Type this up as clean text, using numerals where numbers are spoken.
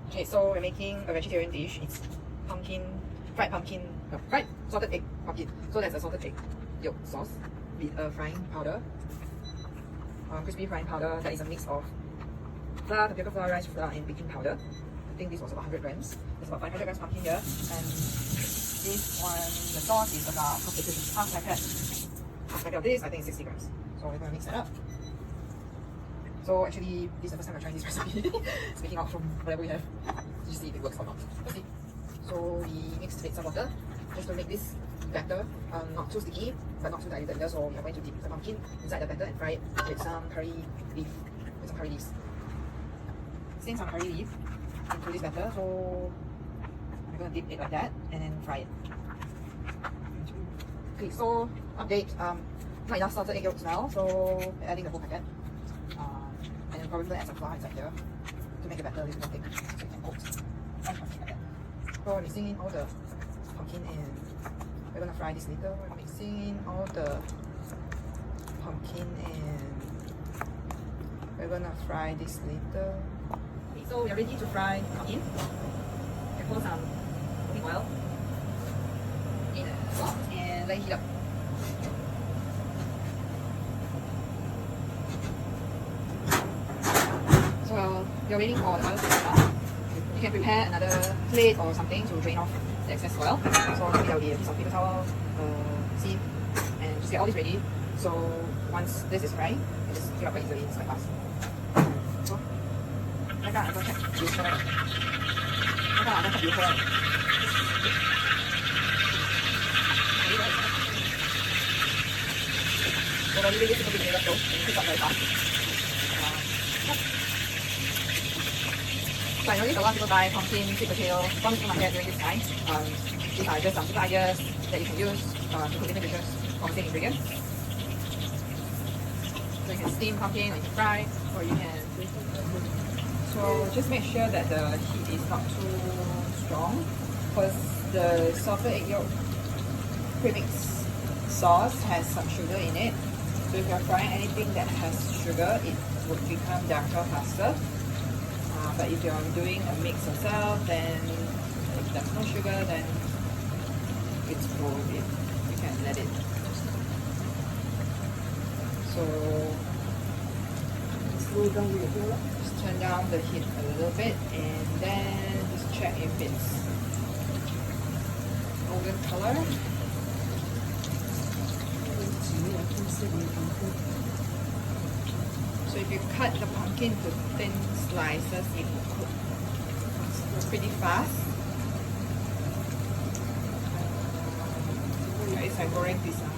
Okay, so we're making a vegetarian dish. It's fried salted egg pumpkin. So that's a salted egg yolk sauce with a frying powder, crispy frying powder that is a mix of flour, tapioca flour, rice flour, and baking powder. I think this was about 100 grams. There's about 500 grams pumpkin here, and this one, the sauce is about half packet. Half packet of this, I think, 60 grams. So we're gonna mix that up. So actually, this is the first time I'm trying this recipe. Speaking out from whatever we have, just see if it works or not. Let's see. So we mixed with some water just to make this batter not too sticky but not too diluted either. So we are going to dip the pumpkin inside the batter and fry it with some curry leaves. Stain some curry leaf into this batter. So we're gonna dip it like that and then fry it. Okay, so update. Not enough salted egg yolks now, so we're adding the whole packet. And then probably add some flour inside here to make the batter a little more thick so you can coat something like that. So we're mixing in all the pumpkin and we're gonna fry this later. We're mixing in all the pumpkin and we're gonna fry this later. Okay, so we are ready to fry pumpkin. We pour some cooking oil in a pot and let it heat up. So you're waiting for the oil to heat up. You can prepare another plate or something to drain off the excess oil. So maybe there'll be a piece of paper towel, sieve, and just get all this ready. So once this is fried, you just heat up quite easily. It's quite fast. So, 大家都 check 油出嚟，大家都 check 油出嚟。我哋呢啲都變得到，其實係嚇。So I noticed a lot of people buy pumpkin, sweet potato from the supermarket during this time. These are just some simple ideas that you can use to cook different dishes from the same ingredients. So you can steam pumpkin, or you can fry, or you can. So just make sure that the heat is not too strong, because the salted egg yolk premix sauce has some sugar in it. So if you're frying anything that has sugar, it would become darker faster. But if you're doing a mix yourself, then if there's no sugar, then it's probably you can let it. So just turn down the heat a little bit, and then just check if it's golden color. So if you cut the pumpkin to thin slices, it will cook pretty fast. Guys, I goreng this up.